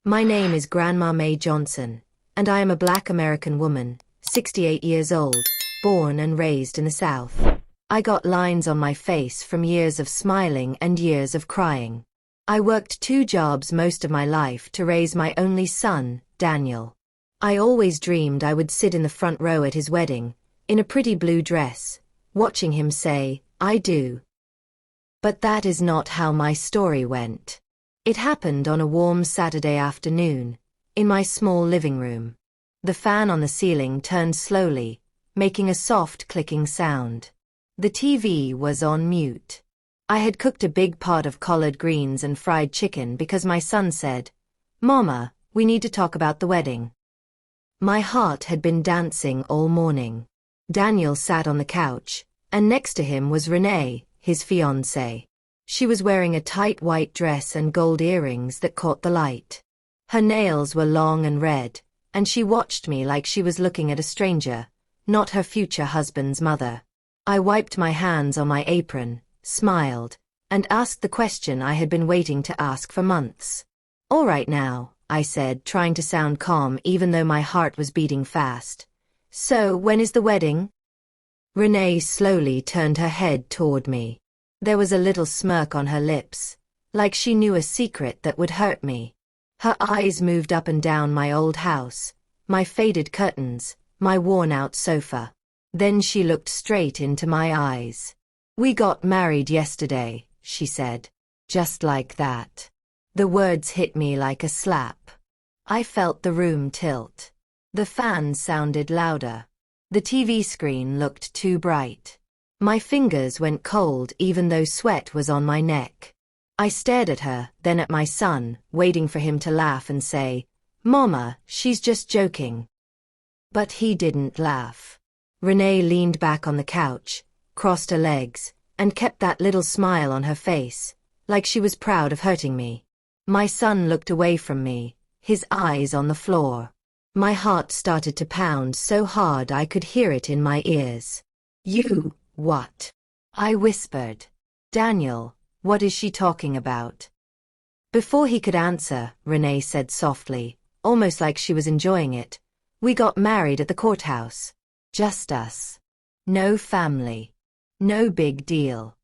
My name is Grandma Mae Johnson, and I am a Black American woman, 68 years old, born and raised in the South. I got lines on my face from years of smiling and years of crying. I worked 2 jobs most of my life to raise my only son, Daniel. I always dreamed I would sit in the front row at his wedding, in a pretty blue dress, watching him say, "I do." But that is not how my story went. It happened on a warm Saturday afternoon, in my small living room. The fan on the ceiling turned slowly, making a soft clicking sound. The TV was on mute. I had cooked a big pot of collard greens and fried chicken because my son said, "Mama, we need to talk about the wedding." My heart had been dancing all morning. Daniel sat on the couch, and next to him was Renee, his fiancée. She was wearing a tight white dress and gold earrings that caught the light. Her nails were long and red, and she watched me like she was looking at a stranger, not her future husband's mother. I wiped my hands on my apron, smiled, and asked the question I had been waiting to ask for months. "All right now," I said, trying to sound calm even though my heart was beating fast. "So, when is the wedding?" Renee slowly turned her head toward me. There was a little smirk on her lips, like she knew a secret that would hurt me. Her eyes moved up and down my old house, my faded curtains, my worn-out sofa. Then she looked straight into my eyes. "We got married yesterday," she said. Just like that. The words hit me like a slap. I felt the room tilt. The fan sounded louder. The TV screen looked too bright. My fingers went cold even though sweat was on my neck. I stared at her, then at my son, waiting for him to laugh and say, "Mama, she's just joking." But he didn't laugh. Renee leaned back on the couch, crossed her legs, and kept that little smile on her face, like she was proud of hurting me. My son looked away from me, his eyes on the floor. My heart started to pound so hard I could hear it in my ears. "You, what?" I whispered. "Daniel, what is she talking about?" Before he could answer, Renee said softly, almost like she was enjoying it, "We got married at the courthouse. Just us. No family. No big deal."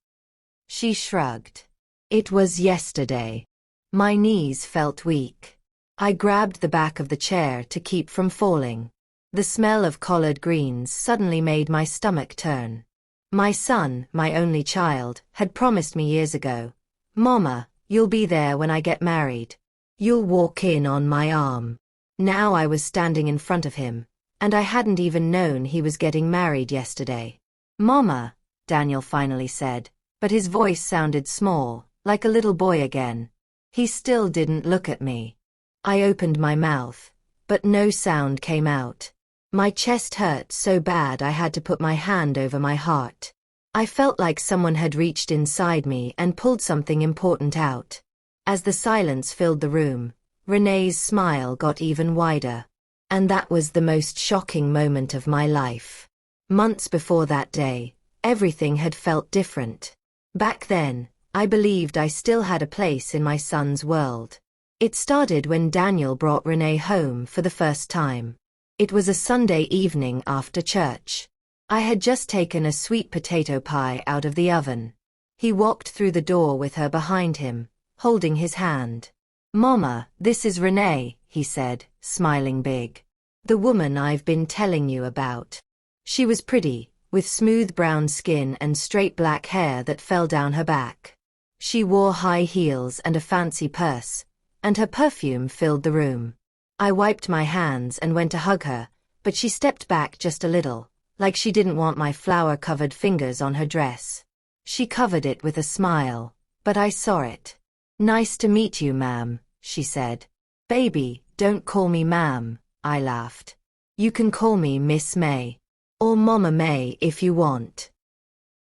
She shrugged. "It was yesterday." My knees felt weak. I grabbed the back of the chair to keep from falling. The smell of collard greens suddenly made my stomach turn. My son, my only child, had promised me years ago, "Mama, you'll be there when I get married. You'll walk in on my arm." Now I was standing in front of him, and I hadn't even known he was getting married yesterday. "Mama," Daniel finally said, but his voice sounded small, like a little boy again. He still didn't look at me. I opened my mouth, but no sound came out. My chest hurt so bad I had to put my hand over my heart. I felt like someone had reached inside me and pulled something important out. As the silence filled the room, Renee's smile got even wider. And that was the most shocking moment of my life. Months before that day, everything had felt different. Back then, I believed I still had a place in my son's world. It started when Daniel brought Renee home for the first time. It was a Sunday evening after church. I had just taken a sweet potato pie out of the oven. He walked through the door with her behind him, holding his hand. "Mama, this is Renee," he said, smiling big. "The woman I've been telling you about." She was pretty, with smooth brown skin and straight black hair that fell down her back. She wore high heels and a fancy purse, and her perfume filled the room. I wiped my hands and went to hug her, but she stepped back just a little, like she didn't want my flower-covered fingers on her dress. She covered it with a smile, but I saw it. "Nice to meet you, ma'am," she said. "Baby, don't call me ma'am," I laughed. "You can call me Miss May. Or Mama May if you want."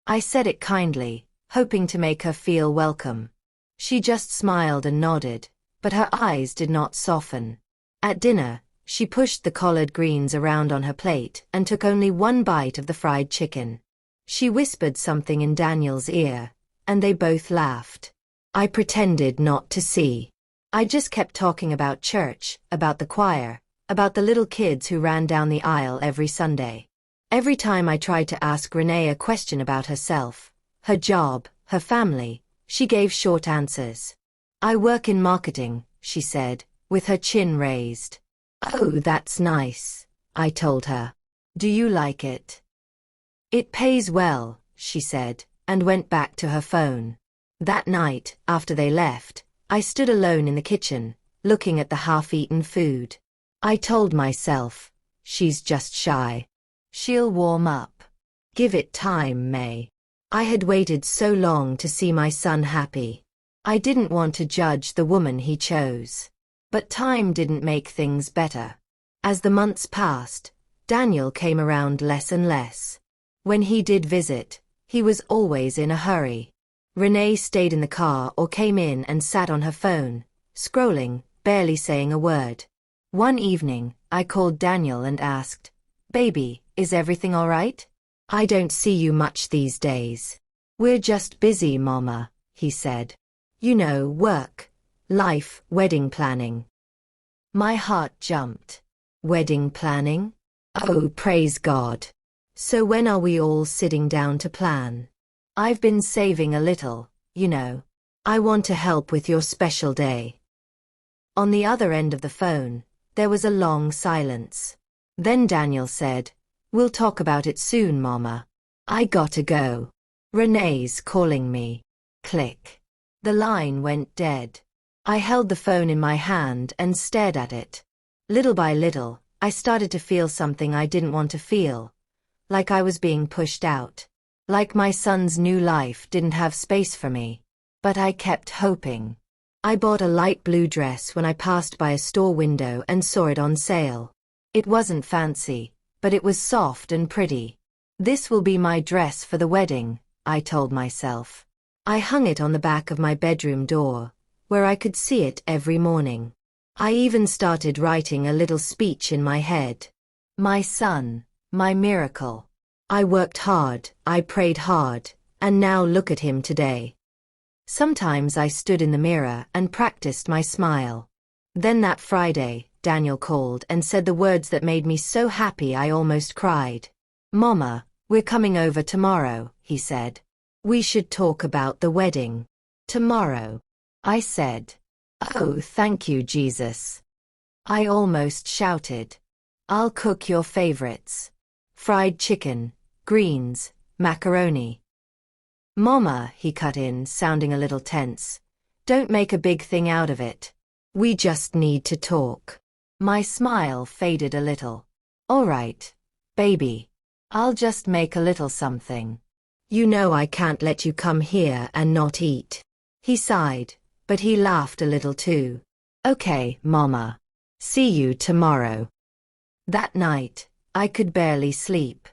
I said it kindly, hoping to make her feel welcome. She just smiled and nodded, but her eyes did not soften. At dinner, she pushed the collard greens around on her plate and took only one bite of the fried chicken. She whispered something in Daniel's ear, and they both laughed. I pretended not to see. I just kept talking about church, about the choir, about the little kids who ran down the aisle every Sunday. Every time I tried to ask Renee a question about herself, her job, her family, she gave short answers. I work in marketing, she said, with her chin raised. Oh, that's nice, I told her. Do you like it? It pays well, she said, and went back to her phone. That night, after they left, I stood alone in the kitchen, looking at the half-eaten food. I told myself, she's just shy. She'll warm up. Give it time, May. I had waited so long to see my son happy. I didn't want to judge the woman he chose. But time didn't make things better. As the months passed, Daniel came around less and less. When he did visit, he was always in a hurry. Renee stayed in the car or came in and sat on her phone, scrolling, barely saying a word. One evening, I called Daniel and asked, "Baby, is everything all right? I don't see you much these days." "We're just busy, Mama," he said. "You know, work, life, wedding planning." My heart jumped. Wedding planning? Oh, praise God. So when are we all sitting down to plan? I've been saving a little, you know. I want to help with your special day. On the other end of the phone, there was a long silence. Then Daniel said, "We'll talk about it soon, Mama. I gotta go. Renee's calling me." Click. The line went dead. I held the phone in my hand and stared at it. Little by little, I started to feel something I didn't want to feel. Like I was being pushed out. Like my son's new life didn't have space for me. But I kept hoping. I bought a light blue dress when I passed by a store window and saw it on sale. It wasn't fancy, but it was soft and pretty. This will be my dress for the wedding, I told myself. I hung it on the back of my bedroom door, where I could see it every morning. I even started writing a little speech in my head. My son, my miracle. I worked hard, I prayed hard, and now look at him today. Sometimes I stood in the mirror and practiced my smile. Then that Friday, Daniel called and said the words that made me so happy I almost cried. "Mama, we're coming over tomorrow," he said. "We should talk about the wedding." "Tomorrow?" I said. "Oh, thank you, Jesus." I almost shouted. "I'll cook your favorites. Fried chicken, greens, macaroni." "Mama," he cut in, sounding a little tense. "Don't make a big thing out of it. We just need to talk." My smile faded a little. "All right, baby. I'll just make a little something. You know I can't let you come here and not eat." He sighed, but he laughed a little too. "Okay, Mama. See you tomorrow." That night, I could barely sleep.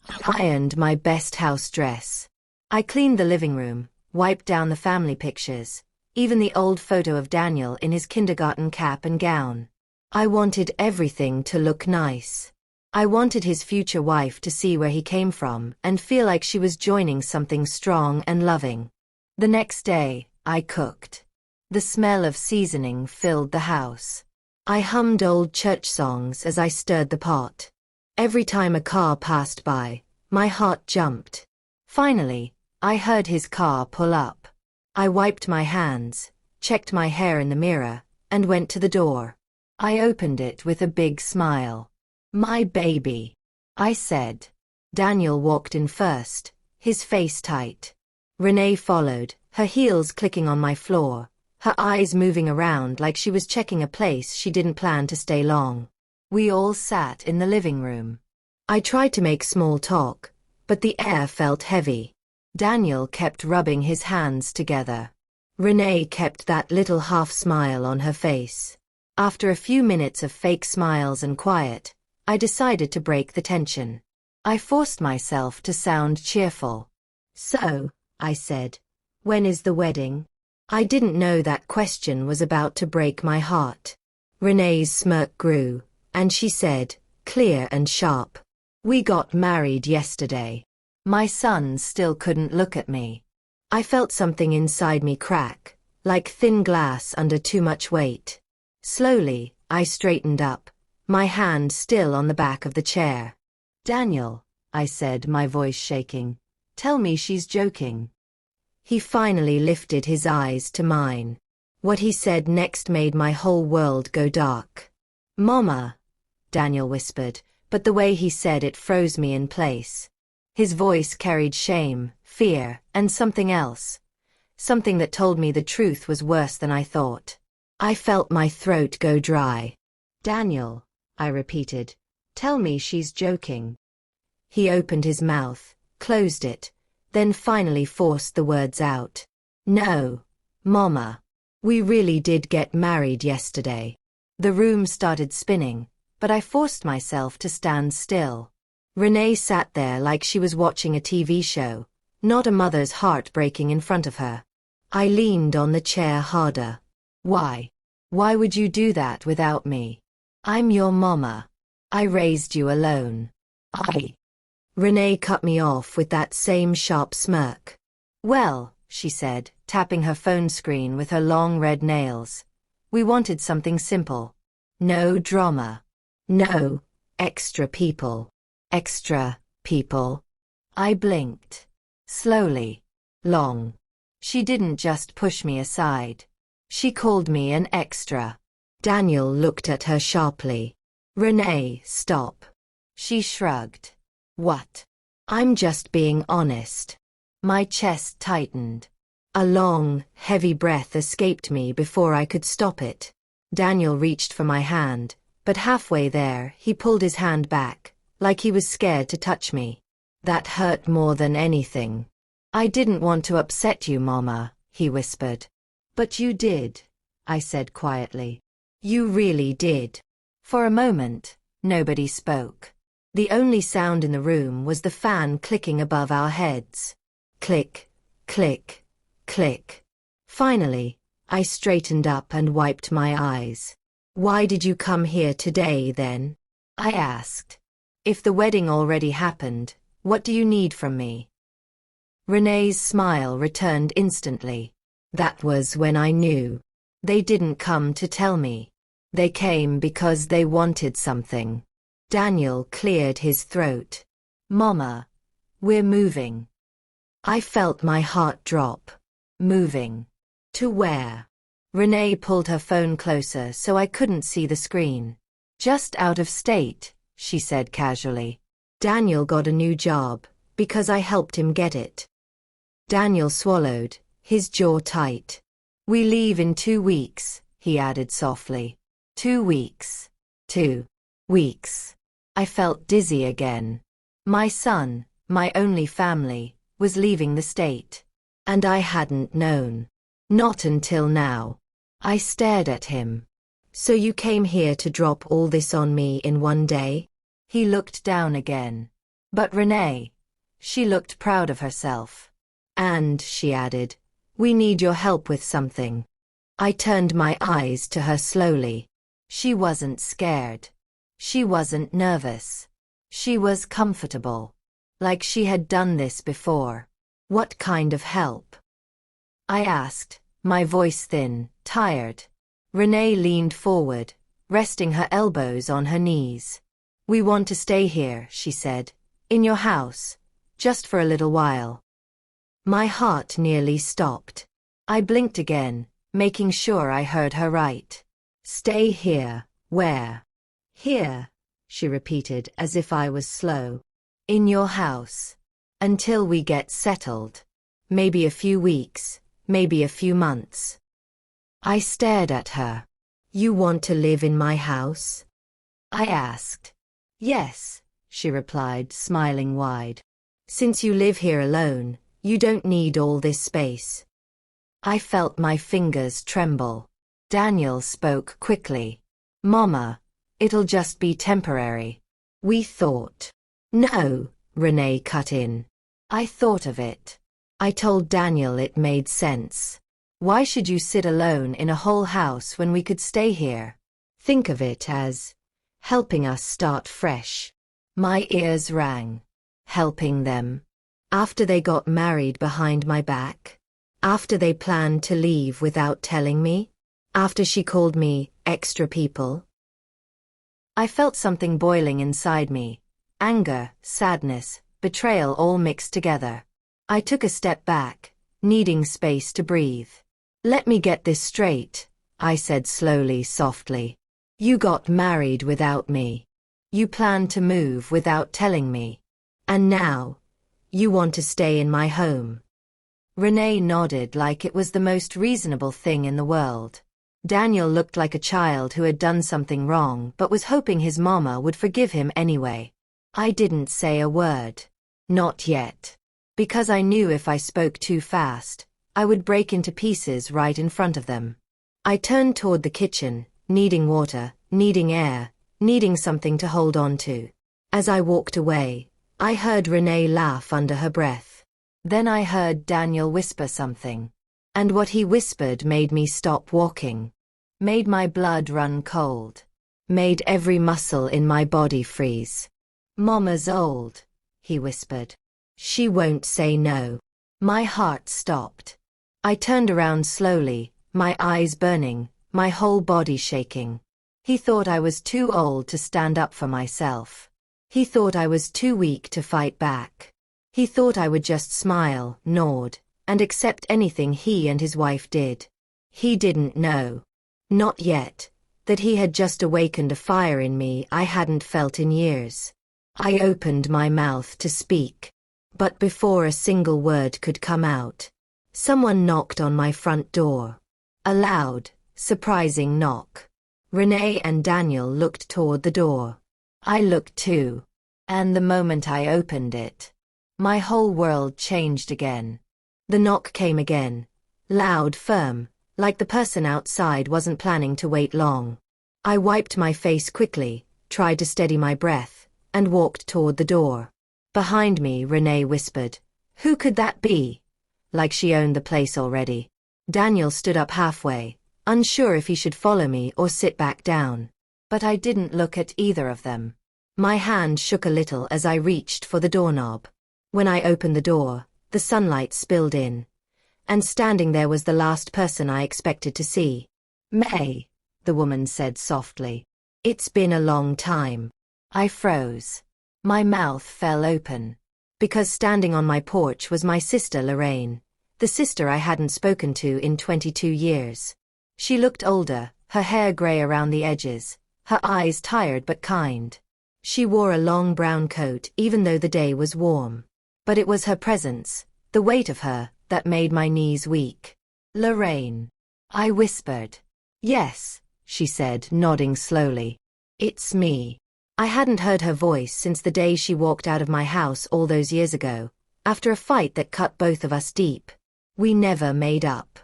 I ironed my best house dress. I cleaned the living room, wiped down the family pictures, even the old photo of Daniel in his kindergarten cap and gown. I wanted everything to look nice. I wanted his future wife to see where he came from and feel like she was joining something strong and loving. The next day, I cooked. The smell of seasoning filled the house. I hummed old church songs as I stirred the pot. Every time a car passed by, my heart jumped. Finally, I heard his car pull up. I wiped my hands, checked my hair in the mirror, and went to the door. I opened it with a big smile. "My baby," I said. Daniel walked in first, his face tight. Renee followed, her heels clicking on my floor, her eyes moving around like she was checking a place she didn't plan to stay long. We all sat in the living room. I tried to make small talk, but the air felt heavy. Daniel kept rubbing his hands together. Renee kept that little half smile on her face. After a few minutes of fake smiles and quiet, I decided to break the tension. I forced myself to sound cheerful. "So," I said, "when is the wedding?" I didn't know that question was about to break my heart. Renee's smirk grew, and she said, clear and sharp, "We got married yesterday." My son still couldn't look at me. I felt something inside me crack, like thin glass under too much weight. Slowly, I straightened up, my hand still on the back of the chair. "Daniel," I said, my voice shaking, "tell me she's joking." He finally lifted his eyes to mine. What he said next made my whole world go dark. "Mama," Daniel whispered, but the way he said it froze me in place. His voice carried shame, fear, and something else. Something that told me the truth was worse than I thought. I felt my throat go dry. "Daniel," I repeated, "tell me she's joking." He opened his mouth, closed it, then finally forced the words out. "No, Mama. We really did get married yesterday." The room started spinning, but I forced myself to stand still. Renee sat there like she was watching a TV show, not a mother's heart breaking in front of her. I leaned on the chair harder. "Why? Why would you do that without me? I'm your mama. I raised you alone." Renee cut me off with that same sharp smirk. "Well," she said, tapping her phone screen with her long red nails, "we wanted something simple. No drama. No extra people." Extra people? I blinked. Slowly. Long. She didn't just push me aside. She called me an extra. Daniel looked at her sharply. "Renee, stop." She shrugged. "What?" "I'm just being honest." My chest tightened. A long, heavy breath escaped me before I could stop it. Daniel reached for my hand, but halfway there he pulled his hand back, like he was scared to touch me. That hurt more than anything. "I didn't want to upset you, Mama," he whispered. "But you did," I said quietly. "You really did." For a moment, nobody spoke. The only sound in the room was the fan clicking above our heads. Click, click, click. Finally, I straightened up and wiped my eyes. "Why did you come here today, then?" I asked. "If the wedding already happened, what do you need from me?" Renee's smile returned instantly. That was when I knew. They didn't come to tell me. They came because they wanted something. Daniel cleared his throat. "Mama, we're moving." I felt my heart drop. Moving. To where? Renee pulled her phone closer so I couldn't see the screen. "Just out of state," she said casually. "Daniel got a new job, because I helped him get it." Daniel swallowed, his jaw tight. "We leave in 2 weeks," he added softly. 2 weeks. 2 weeks. I felt dizzy again. My son, my only family, was leaving the state. And I hadn't known. Not until now. I stared at him. "So you came here to drop all this on me in one day?" He looked down again. "But Renee," she looked proud of herself. "And," she added, "we need your help with something." I turned my eyes to her slowly. She wasn't scared. She wasn't nervous. She was comfortable. Like she had done this before. "What kind of help?" I asked, my voice thin, tired. Renee leaned forward, resting her elbows on her knees. "We want to stay here," she said, "in your house, just for a little while." My heart nearly stopped. I blinked again, making sure I heard her right. "Stay here, where?" "Here," she repeated as if I was slow. "In your house. Until we get settled. Maybe a few weeks, maybe a few months." I stared at her. "You want to live in my house?" I asked. "Yes," she replied, smiling wide. "Since you live here alone, you don't need all this space." I felt my fingers tremble. Daniel spoke quickly. "Mama, it'll just be temporary. We thought." "No," Renee cut in. "I thought of it. I told Daniel it made sense. Why should you sit alone in a whole house when we could stay here? Think of it as helping us start fresh." My ears rang. Helping them? After they got married behind my back? After they planned to leave without telling me? After she called me extra people? I felt something boiling inside me. Anger, sadness, betrayal all mixed together. I took a step back, needing space to breathe. Let me get this straight, I said slowly, softly. You got married without me. You planned to move without telling me. And now, you want to stay in my home. Renee nodded like it was the most reasonable thing in the world. Daniel looked like a child who had done something wrong but was hoping his mama would forgive him anyway. I didn't say a word. Not yet. Because I knew if I spoke too fast, I would break into pieces right in front of them. I turned toward the kitchen, needing water, needing air, needing something to hold on to. As I walked away, I heard Renee laugh under her breath. Then I heard Daniel whisper something. And what he whispered made me stop walking. Made my blood run cold. Made every muscle in my body freeze. Mama's old, he whispered. She won't say no. My heart stopped. I turned around slowly, my eyes burning, my whole body shaking. He thought I was too old to stand up for myself. He thought I was too weak to fight back. He thought I would just smile, nod, and accept anything he and his wife did. He didn't know. Not yet. That he had just awakened a fire in me I hadn't felt in years. I opened my mouth to speak. But before a single word could come out, someone knocked on my front door. A loud, surprising knock. Renee and Daniel looked toward the door. I looked too. And the moment I opened it, my whole world changed again. The knock came again. Loud, firm, like the person outside wasn't planning to wait long. I wiped my face quickly, tried to steady my breath, and walked toward the door. Behind me, Renee whispered, "Who could that be?" Like she owned the place already. Daniel stood up halfway, unsure if he should follow me or sit back down. But I didn't look at either of them. My hand shook a little as I reached for the doorknob. When I opened the door, the sunlight spilled in. And standing there was the last person I expected to see. "May," the woman said softly. "It's been a long time." I froze. My mouth fell open. Because standing on my porch was my sister Lorraine, the sister I hadn't spoken to in 22 years. She looked older, her hair gray around the edges, her eyes tired but kind. She wore a long brown coat even though the day was warm. But it was her presence, the weight of her, that made my knees weak. "Lorraine," I whispered. "Yes," she said, nodding slowly. "It's me." I hadn't heard her voice since the day she walked out of my house all those years ago, after a fight that cut both of us deep. We never made up.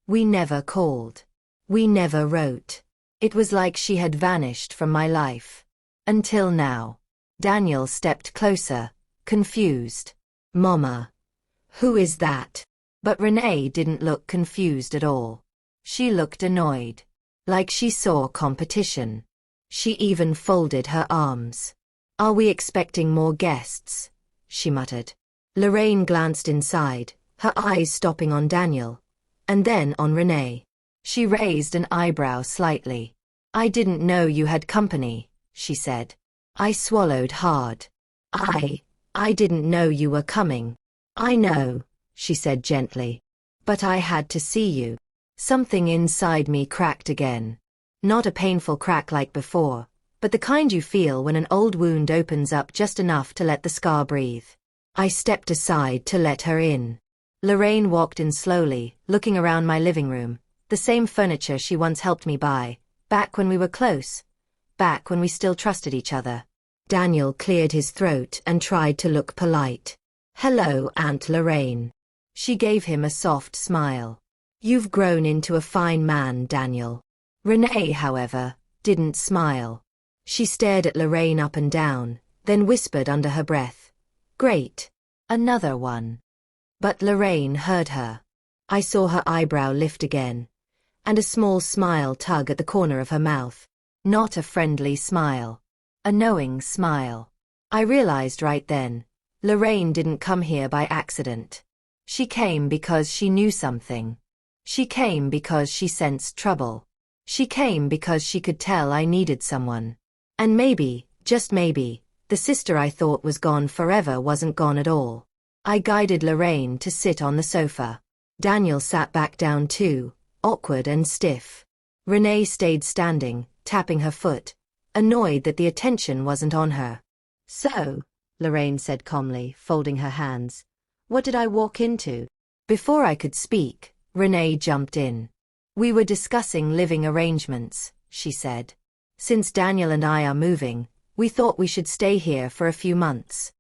We never called. We never wrote. It was like she had vanished from my life. Until now. Daniel stepped closer, confused. "Mama. Who is that?" But Renee didn't look confused at all. She looked annoyed. Like she saw competition. She even folded her arms. "Are we expecting more guests?" she muttered. Lorraine glanced inside, her eyes stopping on Daniel, and then on Renee. She raised an eyebrow slightly. "I didn't know you had company," she said. I swallowed hard. I didn't know you were coming." "I know," she said gently. "But I had to see you." Something inside me cracked again. Not a painful crack like before, but the kind you feel when an old wound opens up just enough to let the scar breathe. I stepped aside to let her in. Lorraine walked in slowly, looking around my living room, the same furniture she once helped me buy, back when we were close, back when we still trusted each other. Daniel cleared his throat and tried to look polite. "Hello, Aunt Lorraine." She gave him a soft smile. "You've grown into a fine man, Daniel." Renee, however, didn't smile. She stared at Lorraine up and down, then whispered under her breath, "Great. Another one." But Lorraine heard her. I saw her eyebrow lift again, and a small smile tug at the corner of her mouth. Not a friendly smile. A knowing smile. I realized right then, Lorraine didn't come here by accident. She came because she knew something. She came because she sensed trouble. She came because she could tell I needed someone. And maybe, just maybe, the sister I thought was gone forever wasn't gone at all. I guided Lorraine to sit on the sofa. Daniel sat back down too, awkward and stiff. Renee stayed standing, tapping her foot, annoyed that the attention wasn't on her. "So," Lorraine said calmly, folding her hands, "what did I walk into?" Before I could speak, Renee jumped in. "We were discussing living arrangements," she said. "Since Daniel and I are moving, we thought we should stay here for a few months."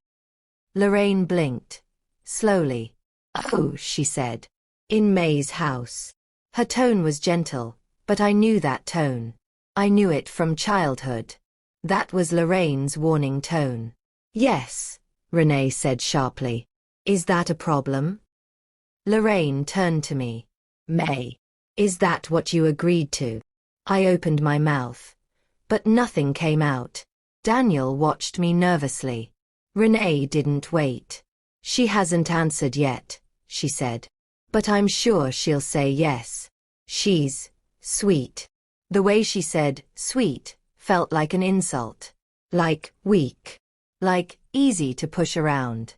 Lorraine blinked. Slowly. "Oh," she said. "In May's house." Her tone was gentle, but I knew that tone. I knew it from childhood. That was Lorraine's warning tone. "Yes," Renee said sharply. "Is that a problem?" Lorraine turned to me. "May, is that what you agreed to?" I opened my mouth, but nothing came out. Daniel watched me nervously. Renee didn't wait. "She hasn't answered yet," she said. "But I'm sure she'll say yes. She's sweet." The way she said sweet felt like an insult. Like weak. Like easy to push around.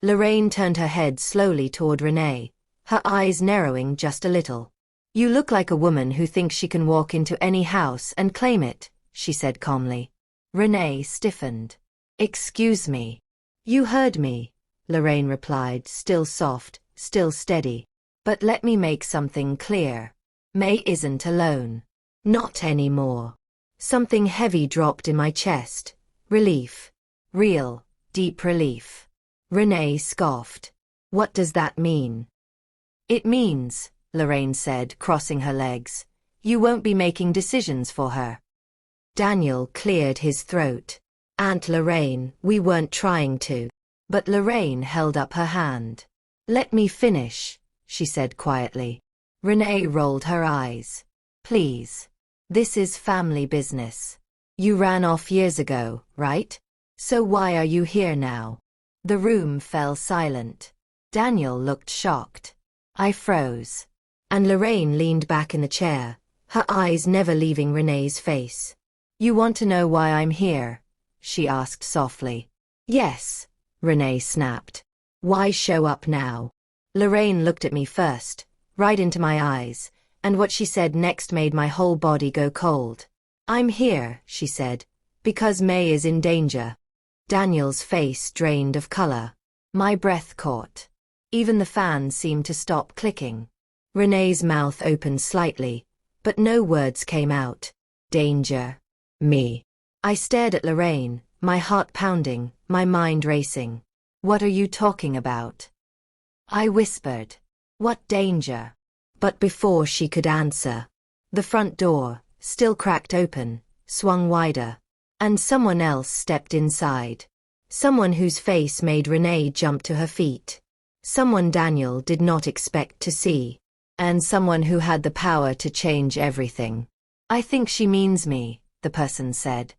Lorraine turned her head slowly toward Renee, her eyes narrowing just a little. "You look like a woman who thinks she can walk into any house and claim it," she said calmly. Renee stiffened. "Excuse me." "You heard me," Lorraine replied, still soft, still steady. "But let me make something clear. May isn't alone. Not anymore." Something heavy dropped in my chest. Relief. Real, deep relief. Renee scoffed. "What does that mean?" "It means," Lorraine said, crossing her legs, "you won't be making decisions for her." Daniel cleared his throat. "Aunt Lorraine, we weren't trying to." But Lorraine held up her hand. "Let me finish," she said quietly. Renee rolled her eyes. "Please. This is family business. You ran off years ago, right? So why are you here now?" The room fell silent. Daniel looked shocked. I froze. And Lorraine leaned back in the chair, her eyes never leaving Renee's face. "You want to know why I'm here?" she asked softly. "Yes," Renee snapped. "Why show up now?" Lorraine looked at me first, right into my eyes, and what she said next made my whole body go cold. "I'm here," she said, "because May is in danger." Daniel's face drained of color. My breath caught. Even the fan seemed to stop clicking. Renee's mouth opened slightly, but no words came out. "Danger. Me." I stared at Lorraine, my heart pounding, my mind racing. "What are you talking about?" I whispered. "What danger?" But before she could answer, the front door, still cracked open, swung wider, and someone else stepped inside. Someone whose face made Renee jump to her feet. Someone Daniel did not expect to see. And someone who had the power to change everything. "I think she means me," the person said.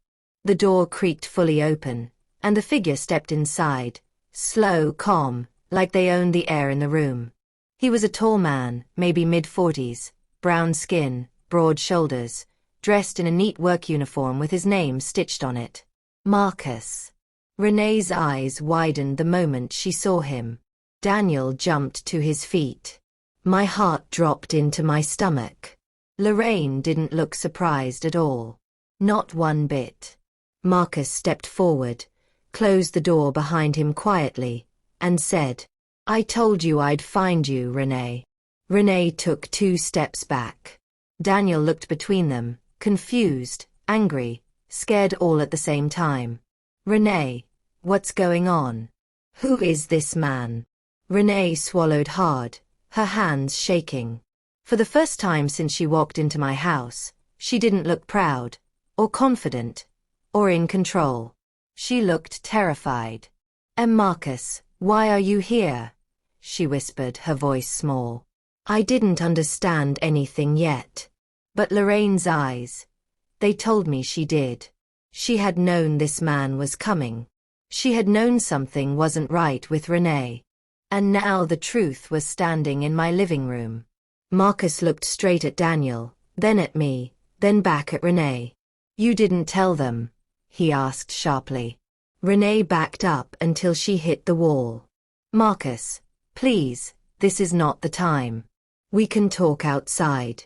The door creaked fully open, and the figure stepped inside, slow, calm, like they owned the air in the room. He was a tall man, maybe mid-40s, brown skin, broad shoulders, dressed in a neat work uniform with his name stitched on it. Marcus. Renee's eyes widened the moment she saw him. Daniel jumped to his feet. My heart dropped into my stomach. Lorraine didn't look surprised at all. Not one bit. Marcus stepped forward, closed the door behind him quietly, and said, "I told you I'd find you, Renee." Renee took 2 steps back. Daniel looked between them, confused, angry, scared all at the same time. "Renee, what's going on? Who is this man?" Renee swallowed hard, her hands shaking. For the first time since she walked into my house, she didn't look proud, or confident, or in control. She looked terrified. Marcus, why are you here?" she whispered, her voice small. I didn't understand anything yet. But Lorraine's eyes, they told me she did. She had known this man was coming. She had known something wasn't right with Renee. And now the truth was standing in my living room. Marcus looked straight at Daniel, then at me, then back at Renee. You didn't tell them? He asked sharply. Renee backed up until she hit the wall. Marcus, please, this is not the time. We can talk outside.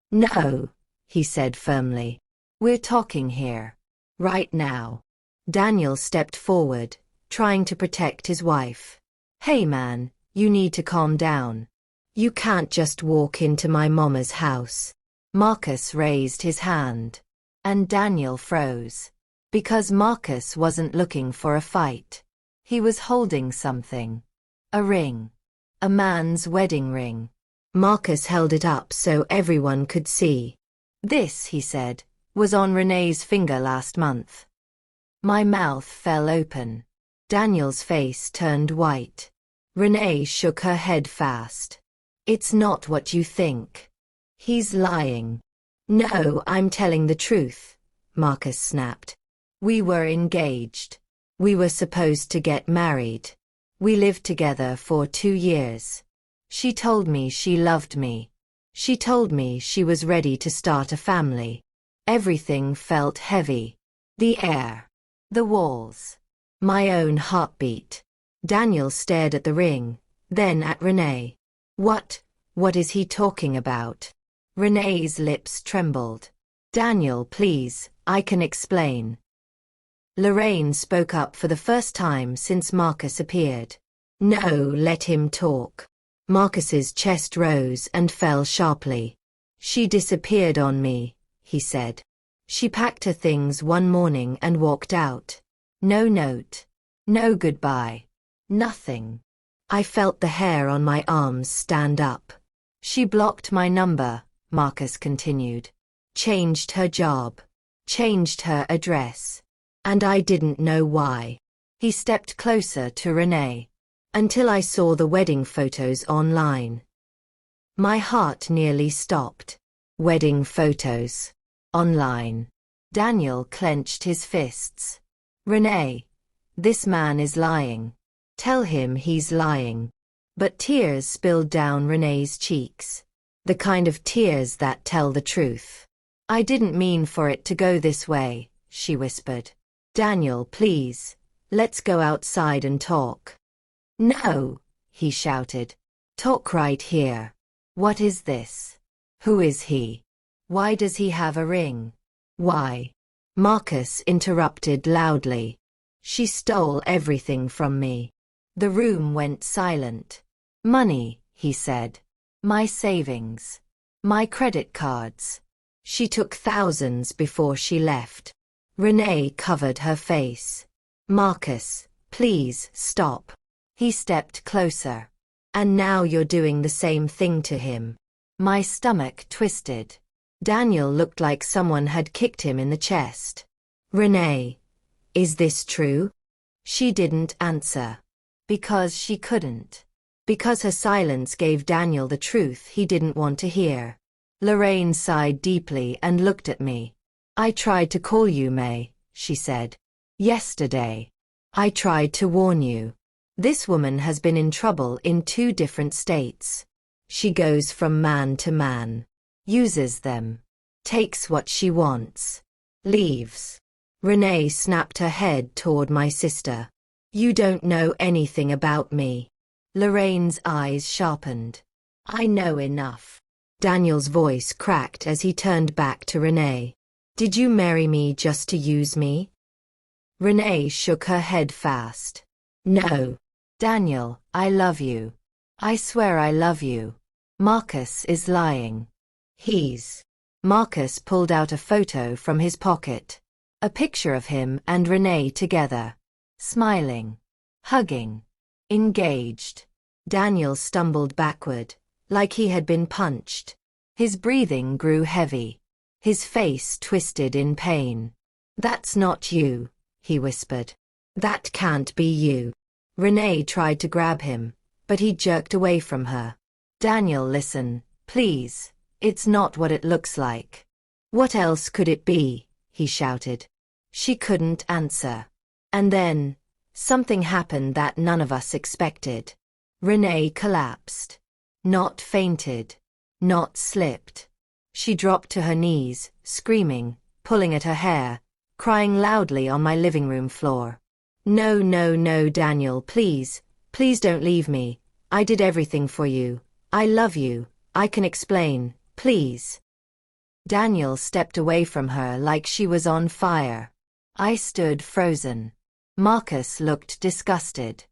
No, he said firmly. We're talking here. Right now. Daniel stepped forward, trying to protect his wife. Hey man, you need to calm down. You can't just walk into my mama's house. Marcus raised his hand. And Daniel froze. Because Marcus wasn't looking for a fight. He was holding something. A ring. A man's wedding ring. Marcus held it up so everyone could see. This, he said, was on Renee's finger last month. My mouth fell open. Daniel's face turned white. Renee shook her head fast. It's not what you think. He's lying. No, I'm telling the truth, Marcus snapped. We were engaged. We were supposed to get married. We lived together for 2 years. She told me she loved me. She told me she was ready to start a family. Everything felt heavy. The air. The walls. My own heartbeat. Daniel stared at the ring, then at Renee. What is he talking about? Renee's lips trembled. Daniel, please, I can explain. Lorraine spoke up for the first time since Marcus appeared. No, let him talk. Marcus's chest rose and fell sharply. She disappeared on me, he said. She packed her things one morning and walked out. No note. No goodbye. Nothing. I felt the hair on my arms stand up. She blocked my number, Marcus continued. Changed her job. Changed her address. And I didn't know why. He stepped closer to Renee. Until I saw the wedding photos online. My heart nearly stopped. Wedding photos. Online. Daniel clenched his fists. Renee, this man is lying. Tell him he's lying. But tears spilled down Renee's cheeks. The kind of tears that tell the truth. I didn't mean for it to go this way, she whispered. Daniel, please, let's go outside and talk. No, he shouted. Talk right here. What is this? Who is he? Why does he have a ring? Why? Marcus interrupted loudly. She stole everything from me. The room went silent. Money, he said. My savings. My credit cards. She took thousands before she left. Renee covered her face. Marcus, please stop. He stepped closer. And now you're doing the same thing to him. My stomach twisted. Daniel looked like someone had kicked him in the chest. Renee, is this true? She didn't answer. Because she couldn't. Because her silence gave Daniel the truth he didn't want to hear. Lorraine sighed deeply and looked at me. I tried to call you, May, she said. Yesterday. I tried to warn you. This woman has been in trouble in 2 different states. She goes from man to man. Uses them. Takes what she wants. Leaves. Renee snapped her head toward my sister. You don't know anything about me. Lorraine's eyes sharpened. I know enough. Daniel's voice cracked as he turned back to Renee. Did you marry me just to use me? Renee shook her head fast. No. Daniel, I love you. I swear I love you. Marcus is lying. Marcus pulled out a photo from his pocket. A picture of him and Renee together. Smiling. Hugging. Engaged. Daniel stumbled backward, like he had been punched. His breathing grew heavy. His face twisted in pain. That's not you, he whispered. That can't be you. Renee tried to grab him, but he jerked away from her. Daniel, listen, please. It's not what it looks like. What else could it be? He shouted. She couldn't answer. And then, something happened that none of us expected. Renee collapsed. Not fainted. Not slipped. She dropped to her knees, screaming, pulling at her hair, crying loudly on my living room floor. No, no, no, Daniel, please. Please don't leave me. I did everything for you. I love you. I can explain, please. Daniel stepped away from her like she was on fire. I stood frozen. Marcus looked disgusted.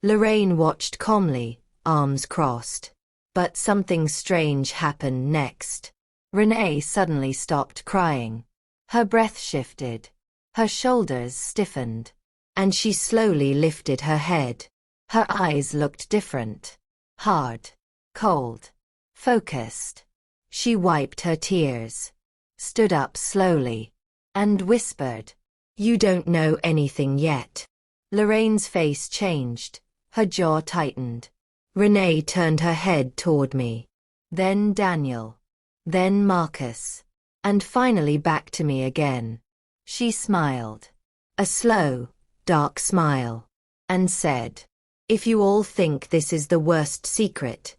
Lorraine watched calmly, arms crossed. But something strange happened next. Renee suddenly stopped crying. Her breath shifted. Her shoulders stiffened. And she slowly lifted her head. Her eyes looked different. Hard. Cold. Focused. She wiped her tears. Stood up slowly. And whispered, "You don't know anything yet." Lorraine's face changed. Her jaw tightened. Renee turned her head toward me. Then Daniel. Then Marcus. And finally back to me again. She smiled. A slow, dark smile. And said, "If you all think this is the worst secret."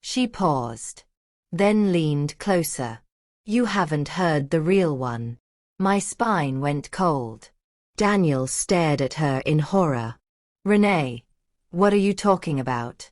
She paused. Then leaned closer. "You haven't heard the real one." My spine went cold. Daniel stared at her in horror. "Renee, what are you talking about?"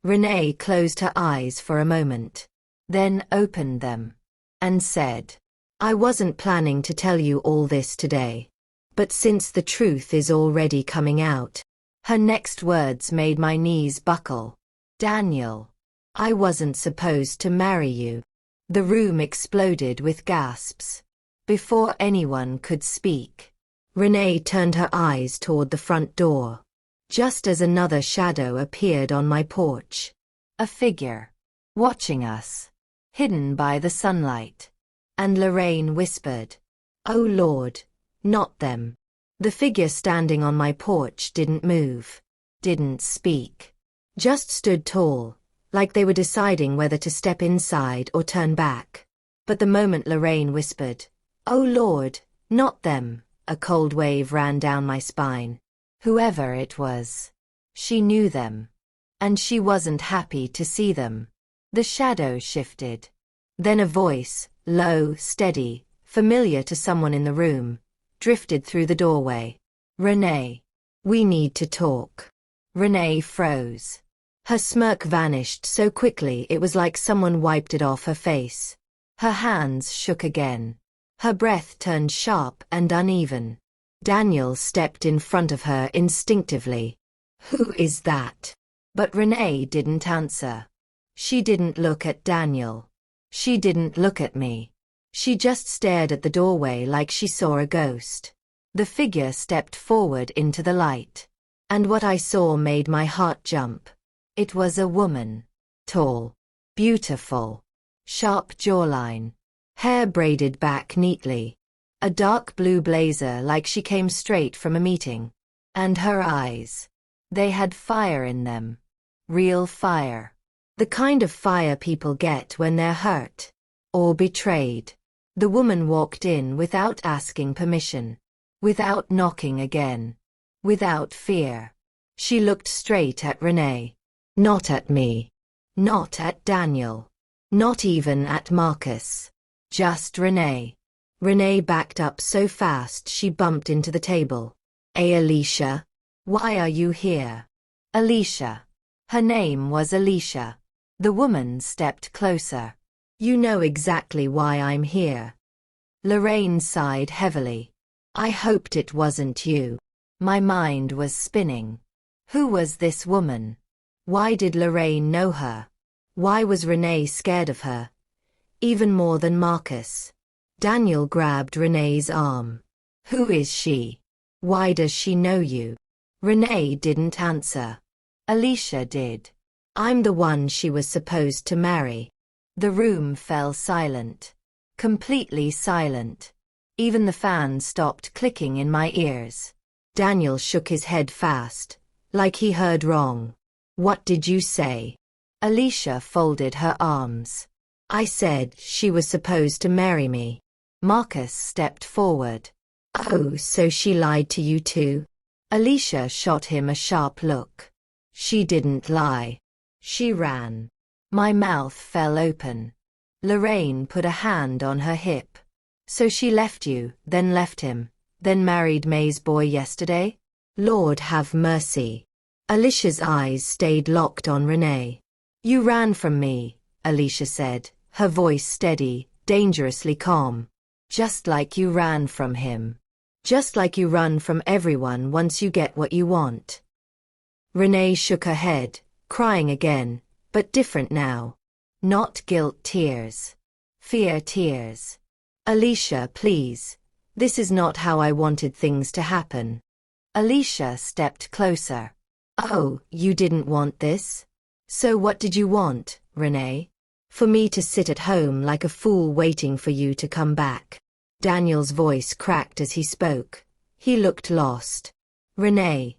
Renee closed her eyes for a moment. Then opened them. And said, "I wasn't planning to tell you all this today. But since the truth is already coming out." Her next words made my knees buckle. "Daniel, I wasn't supposed to marry you." The room exploded with gasps. Before anyone could speak, Renee turned her eyes toward the front door. Just as another shadow appeared on my porch. A figure. Watching us. Hidden by the sunlight. And Lorraine whispered, "Oh Lord, not them." The figure standing on my porch didn't move. Didn't speak. Just stood tall, like they were deciding whether to step inside or turn back. But the moment Lorraine whispered, "Oh Lord, not them," a cold wave ran down my spine. Whoever it was. She knew them. And she wasn't happy to see them. The shadow shifted. Then a voice, low, steady, familiar to someone in the room, drifted through the doorway. "Renee, we need to talk." Renee froze. Her smirk vanished so quickly it was like someone wiped it off her face. Her hands shook again. Her breath turned sharp and uneven. Daniel stepped in front of her instinctively. "Who is that?" But Renee didn't answer. She didn't look at Daniel. She didn't look at me. She just stared at the doorway like she saw a ghost. The figure stepped forward into the light. And what I saw made my heart jump. It was a woman. Tall. Beautiful. Sharp jawline. Hair braided back neatly. A dark blue blazer like she came straight from a meeting. And her eyes. They had fire in them. Real fire. The kind of fire people get when they're hurt. Or betrayed. The woman walked in without asking permission. Without knocking again. Without fear. She looked straight at Renee. Not at me. Not at Daniel. Not even at Marcus. Just Renee. Renee backed up so fast she bumped into the table. "Hey Alicia. Why are you here?" Alicia. Her name was Alicia. The woman stepped closer. "You know exactly why I'm here." Lorraine sighed heavily. "I hoped it wasn't you." My mind was spinning. Who was this woman? Why did Lorraine know her? Why was Renee scared of her? Even more than Marcus. Daniel grabbed Renee's arm. "Who is she? Why does she know you?" Renee didn't answer. Alicia did. "I'm the one she was supposed to marry." The room fell silent. Completely silent. Even the fan stopped clicking in my ears. Daniel shook his head fast, like he heard wrong. "What did you say?" Alicia folded her arms. "I said she was supposed to marry me." Marcus stepped forward. "Oh, so she lied to you too?" Alicia shot him a sharp look. She didn't lie. She ran. My mouth fell open. Lorraine put a hand on her hip. So she left you, then left him, then married May's boy yesterday? Lord have mercy. Alicia's eyes stayed locked on Renee. You ran from me, Alicia said, her voice steady, dangerously calm. Just like you ran from him. Just like you run from everyone once you get what you want. Renee shook her head, crying again, but different now. Not guilt tears. Fear tears. Alicia, please. This is not how I wanted things to happen. Alicia stepped closer. Oh, you didn't want this? So what did you want, Renee? For me to sit at home like a fool waiting for you to come back. Daniel's voice cracked as he spoke. He looked lost. Renee,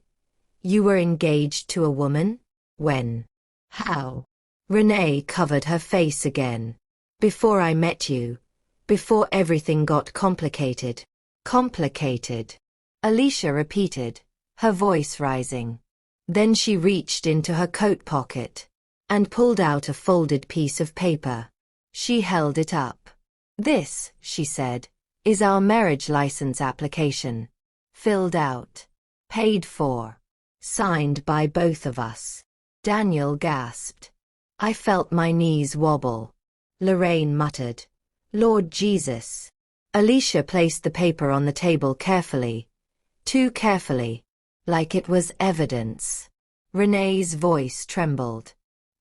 you were engaged to a woman? When? How? Renee covered her face again. Before I met you. Before everything got complicated. Complicated. Alicia repeated, her voice rising. Then she reached into her coat pocket and pulled out a folded piece of paper. She held it up. This, she said, is our marriage license application. Filled out. Paid for. Signed by both of us. Daniel gasped. I felt my knees wobble. Lorraine muttered, Lord Jesus. Alicia placed the paper on the table carefully. Too carefully. Like it was evidence. Renee's voice trembled.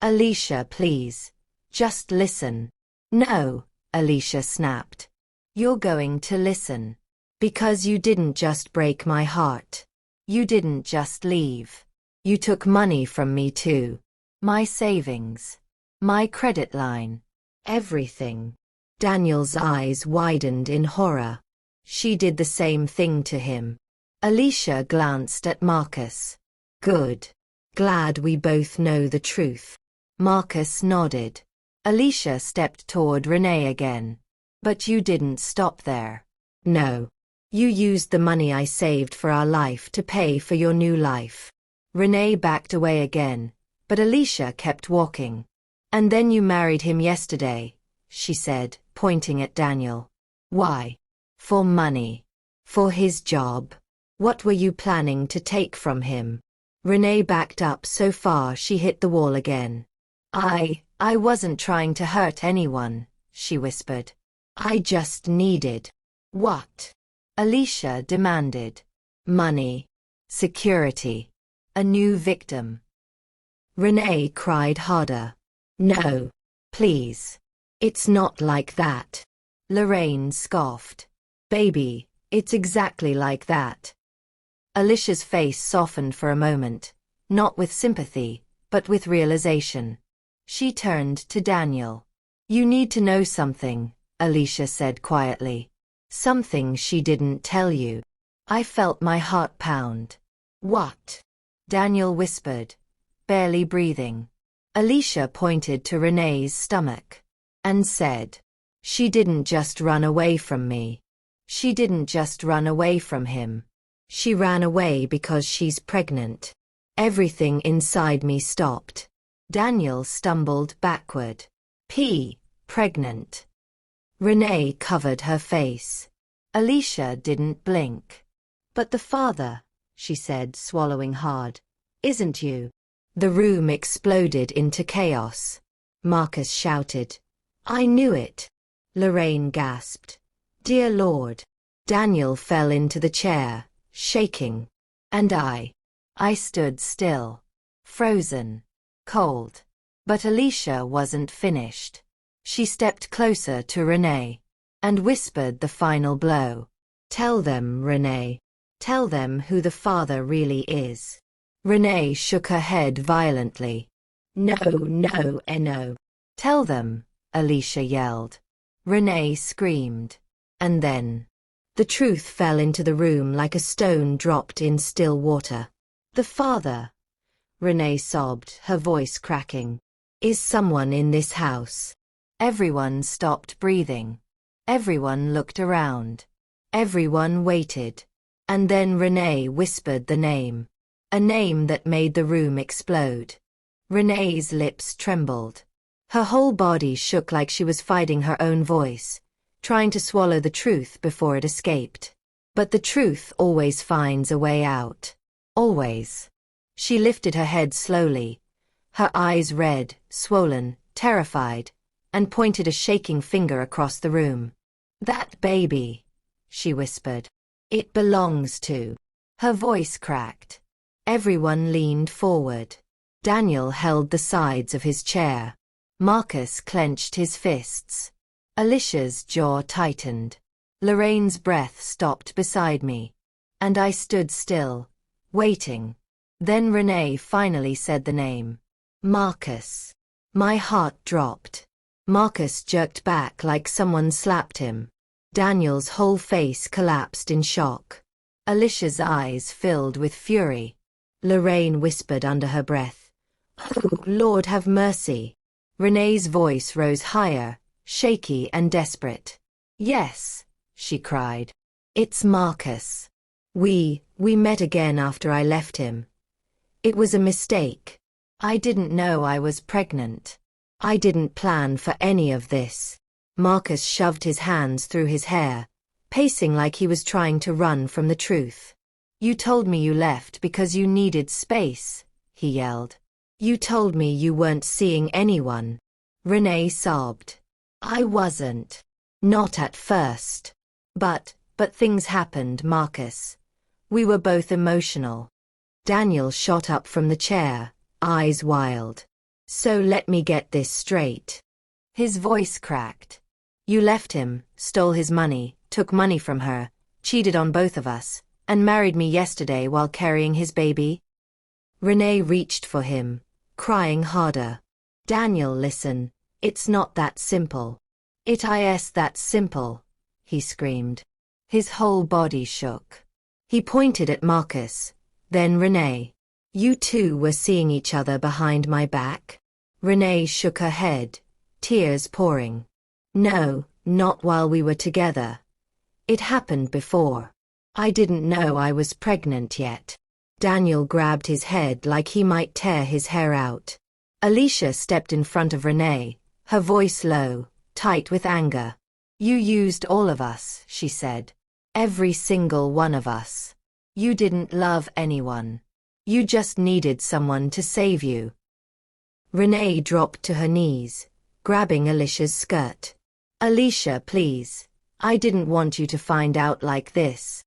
Alicia, please. Just listen. No, Alicia snapped. You're going to listen. Because you didn't just break my heart. You didn't just leave. You took money from me too. My savings. My credit line. Everything. Daniel's eyes widened in horror. She did the same thing to him. Alicia glanced at Marcus. Good. Glad we both know the truth. Marcus nodded. Alicia stepped toward Renee again. But you didn't stop there. No. You used the money I saved for our life to pay for your new life. Renee backed away again, but Alicia kept walking. And then you married him yesterday, she said, pointing at Daniel. Why? For money. For his job. What were you planning to take from him? Renee backed up so far she hit the wall again. I wasn't trying to hurt anyone, she whispered. I just needed. What? Alicia demanded. Money. Security. A new victim. Renee cried harder. No. Please. It's not like that. Lorraine scoffed. Baby, it's exactly like that. Alicia's face softened for a moment, not with sympathy, but with realization. She turned to Daniel. You need to know something, Alicia said quietly. Something she didn't tell you. I felt my heart pound. What? Daniel whispered, barely breathing. Alicia pointed to Renee's stomach and said, she didn't just run away from me. She didn't just run away from him. She ran away because she's pregnant. Everything inside me stopped. Daniel stumbled backward. Pregnant. Renee covered her face. Alicia didn't blink. But the father, she said, swallowing hard, isn't you? The room exploded into chaos. Marcus shouted, I knew it. Lorraine gasped. Dear Lord. Daniel fell into the chair, shaking. And I stood still. Frozen. Cold. But Alicia wasn't finished. She stepped closer to Renee and whispered the final blow. Tell them, Renee. Tell them who the father really is. Renee shook her head violently. No, no, no. Tell them, Alicia yelled. Renee screamed. And then the truth fell into the room like a stone dropped in still water. The father, Renee sobbed, her voice cracking, is someone in this house. Everyone stopped breathing. Everyone looked around. Everyone waited. And then Renee whispered the name. A name that made the room explode. Renee's lips trembled. Her whole body shook like she was fighting her own voice, trying to swallow the truth before it escaped. But the truth always finds a way out. Always. She lifted her head slowly, her eyes red, swollen, terrified, and pointed a shaking finger across the room. "That baby," she whispered. "It belongs to." Her voice cracked. Everyone leaned forward. Daniel held the sides of his chair. Marcus clenched his fists. Alicia's jaw tightened. Lorraine's breath stopped beside me. And I stood still, waiting. Then Renee finally said the name. Marcus. My heart dropped. Marcus jerked back like someone slapped him. Daniel's whole face collapsed in shock. Alicia's eyes filled with fury. Lorraine whispered under her breath, "Oh, Lord have mercy." Renee's voice rose higher, shaky and desperate. "Yes," she cried. "It's Marcus. We met again after I left him. It was a mistake. I didn't know I was pregnant. I didn't plan for any of this." Marcus shoved his hands through his hair, pacing like he was trying to run from the truth. "You told me you left because you needed space," he yelled. "You told me you weren't seeing anyone." Renee sobbed. "I wasn't. Not at first. But things happened, Marcus. We were both emotional." Daniel shot up from the chair, eyes wild. "So let me get this straight." His voice cracked. "You left him, stole his money, took money from her, cheated on both of us, and married me yesterday while carrying his baby?" Renee reached for him, crying harder. "Daniel, listen. It's not that simple." "It is that simple," he screamed. His whole body shook. He pointed at Marcus, then Renee. "You two were seeing each other behind my back?" Renee shook her head, tears pouring. "No, not while we were together. It happened before. I didn't know I was pregnant yet." Daniel grabbed his head like he might tear his hair out. Alicia stepped in front of Renee, her voice low, tight with anger. "You used all of us," she said. "Every single one of us. You didn't love anyone. You just needed someone to save you." Renee dropped to her knees, grabbing Alicia's skirt. "Alicia, please. I didn't want you to find out like this."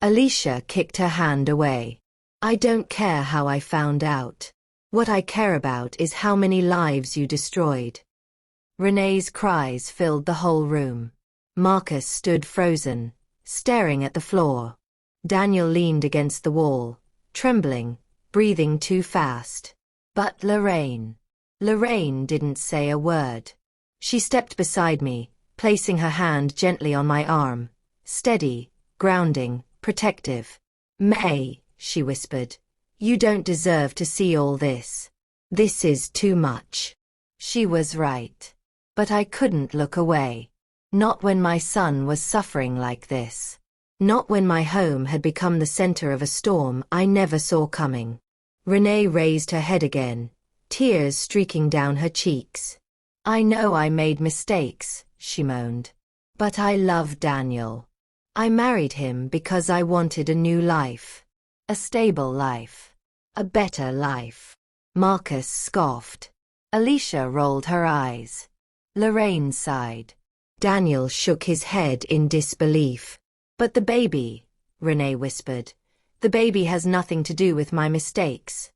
Alicia kicked her hand away. "I don't care how I found out. What I care about is how many lives you destroyed." Renee's cries filled the whole room. Marcus stood frozen, staring at the floor. Daniel leaned against the wall, trembling, breathing too fast. But Lorraine didn't say a word. She stepped beside me, placing her hand gently on my arm, steady, grounding, protective. "May," she whispered, "you don't deserve to see all this. This is too much." She was right. But I couldn't look away. Not when my son was suffering like this. Not when my home had become the center of a storm I never saw coming. Renee raised her head again, tears streaking down her cheeks. "I know I made mistakes," she moaned. "But I love Daniel. I married him because I wanted a new life. A stable life. A better life." Marcus scoffed. Alicia rolled her eyes. Lorraine sighed. Daniel shook his head in disbelief. "But the baby," Renee whispered. "The baby has nothing to do with my mistakes."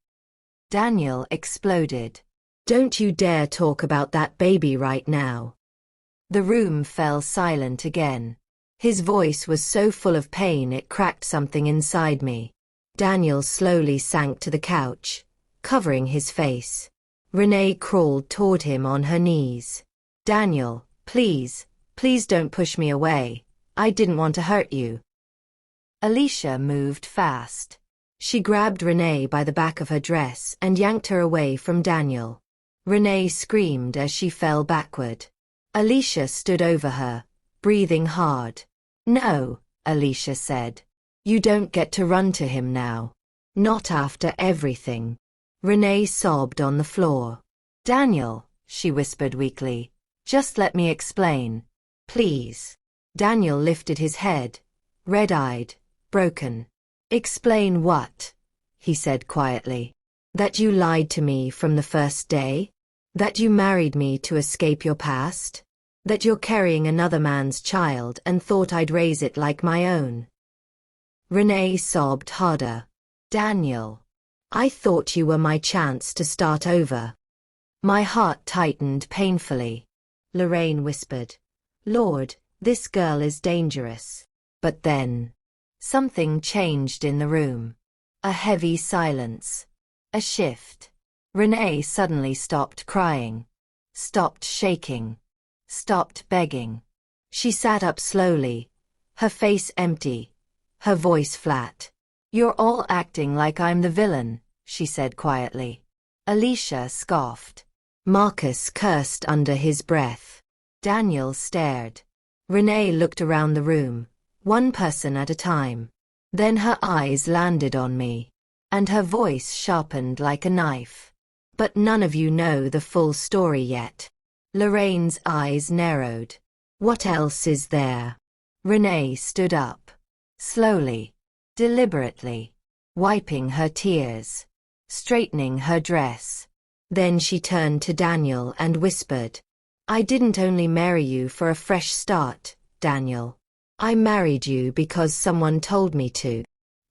Daniel exploded. "Don't you dare talk about that baby right now." The room fell silent again. His voice was so full of pain it cracked something inside me. Daniel slowly sank to the couch, covering his face. Renee crawled toward him on her knees. "Daniel, please, please don't push me away. I didn't want to hurt you." Alicia moved fast. She grabbed Renee by the back of her dress and yanked her away from Daniel. Renee screamed as she fell backward. Alicia stood over her, breathing hard. "No," Alicia said. "You don't get to run to him now. Not after everything. Renee sobbed on the floor. Daniel, she whispered weakly, just let me explain. Please. Daniel lifted his head, red-eyed, broken. Explain what? He said quietly. That you lied to me from the first day? That you married me to escape your past? That you're carrying another man's child and thought I'd raise it like my own? Renee sobbed harder. Daniel, I thought you were my chance to start over. My heart tightened painfully. Lorraine whispered, Lord, this girl is dangerous. But then, something changed in the room. A heavy silence. A shift. Renee suddenly stopped crying. Stopped shaking. Stopped begging. She sat up slowly, her face empty, her voice flat. You're all acting like I'm the villain, she said quietly. Alicia scoffed. Marcus cursed under his breath. Daniel stared. Renee looked around the room, one person at a time. Then her eyes landed on me, and her voice sharpened like a knife. But none of you know the full story yet. Lorraine's eyes narrowed. What else is there? Renee stood up. Slowly. Deliberately. Wiping her tears. Straightening her dress. Then she turned to Daniel and whispered, I didn't only marry you for a fresh start, Daniel. I married you because someone told me to.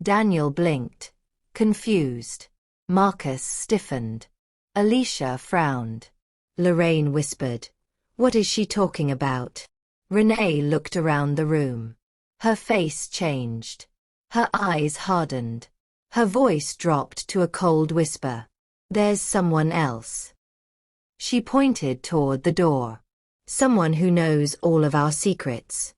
Daniel blinked. Confused. Marcus stiffened. Alicia frowned. Lorraine whispered, What is she talking about? Renee looked around the room. Her face changed. Her eyes hardened. Her voice dropped to a cold whisper. There's someone else. She pointed toward the door. Someone who knows all of our secrets.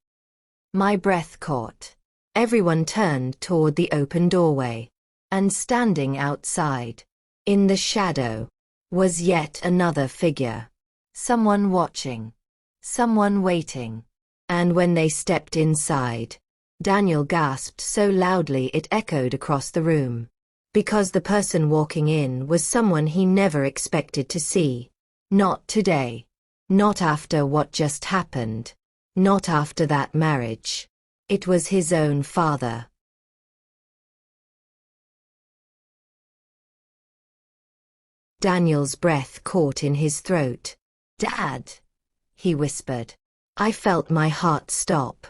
My breath caught. Everyone turned toward the open doorway. And standing outside, in the shadow, was yet another figure. Someone watching. Someone waiting. And when they stepped inside, Daniel gasped so loudly it echoed across the room. Because the person walking in was someone he never expected to see. Not today. Not after what just happened. Not after that marriage. It was his own father. Daniel's breath caught in his throat. Dad, he whispered. I felt my heart stop.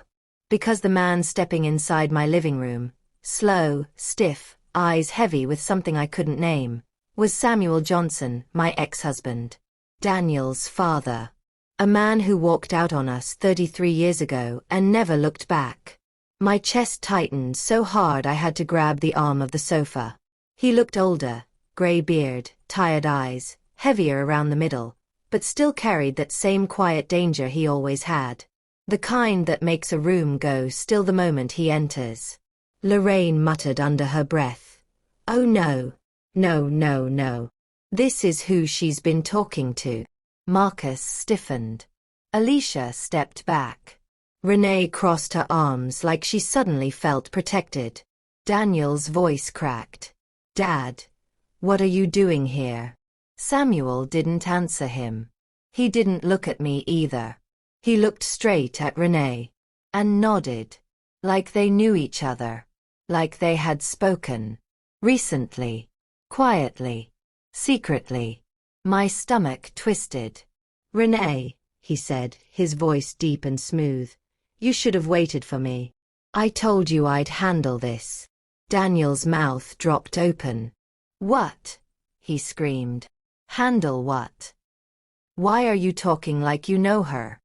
Because the man stepping inside my living room, slow, stiff, eyes heavy with something I couldn't name, was Samuel Johnson, my ex-husband. Daniel's father. A man who walked out on us 33 years ago and never looked back. My chest tightened so hard I had to grab the arm of the sofa. He looked older, gray beard, tired eyes, heavier around the middle, but still carried that same quiet danger he always had. The kind that makes a room go still the moment he enters. Lorraine muttered under her breath. Oh no. No, no, no. This is who she's been talking to. Marcus stiffened. Alicia stepped back. Renee crossed her arms like she suddenly felt protected. Daniel's voice cracked. Dad, what are you doing here? Samuel didn't answer him. He didn't look at me either. He looked straight at Renee. And nodded. Like they knew each other. Like they had spoken. Recently. Quietly. Secretly. My stomach twisted. Renee, he said, his voice deep and smooth. You should have waited for me. I told you I'd handle this. Daniel's mouth dropped open. What? He screamed. Handle what? Why are you talking like you know her?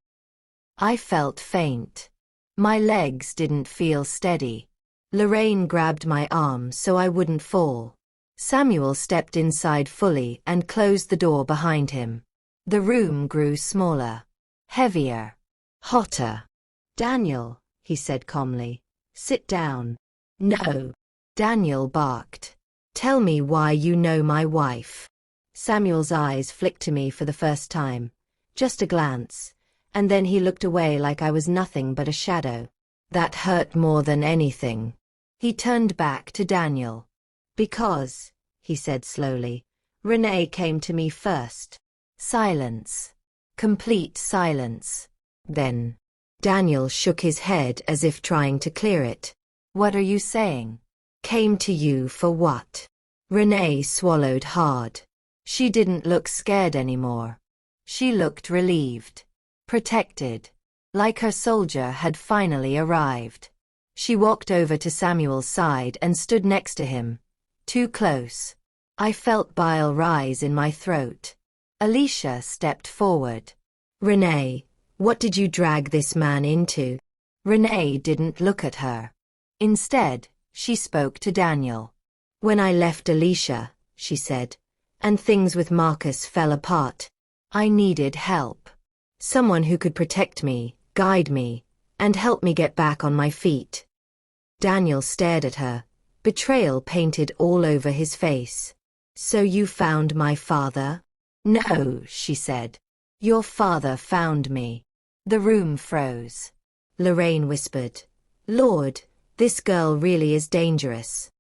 I felt faint. My legs didn't feel steady. Lorraine grabbed my arm so I wouldn't fall. Samuel stepped inside fully and closed the door behind him. The room grew smaller. Heavier. Hotter. Daniel, he said calmly. Sit down. No. Daniel barked. Tell me why you know my wife. Samuel's eyes flicked to me for the first time. Just a glance. And then he looked away like I was nothing but a shadow. That hurt more than anything. He turned back to Daniel. Because, he said slowly, Renee came to me first. Silence. Complete silence. Then, Daniel shook his head as if trying to clear it. What are you saying? Came to you for what? Renee swallowed hard. She didn't look scared anymore. She looked relieved. Protected. Like her soldier had finally arrived. She walked over to Samuel's side and stood next to him. Too close. I felt bile rise in my throat. Alicia stepped forward. Renee, what did you drag this man into? Renee didn't look at her. Instead, she spoke to Daniel. When I left Alicia, she said, and things with Marcus fell apart, I needed help. Someone who could protect me, guide me, and help me get back on my feet. Daniel stared at her, betrayal painted all over his face. So you found my father? No, she said. Your father found me. The room froze. Lorraine whispered, Lord, this girl really is dangerous.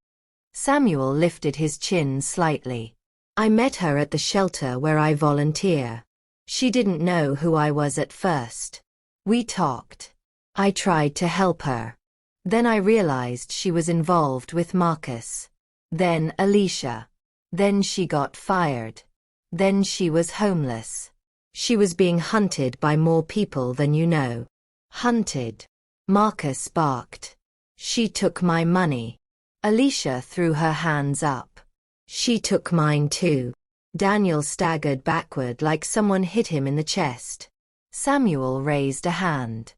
Samuel lifted his chin slightly. I met her at the shelter where I volunteer. She didn't know who I was at first. We talked. I tried to help her. Then I realized she was involved with Marcus. Then Alicia. Then she got fired. Then she was homeless. She was being hunted by more people than you know. Hunted. Marcus barked. She took my money. Alicia threw her hands up. She took mine too. Daniel staggered backward like someone hit him in the chest. Samuel raised a hand.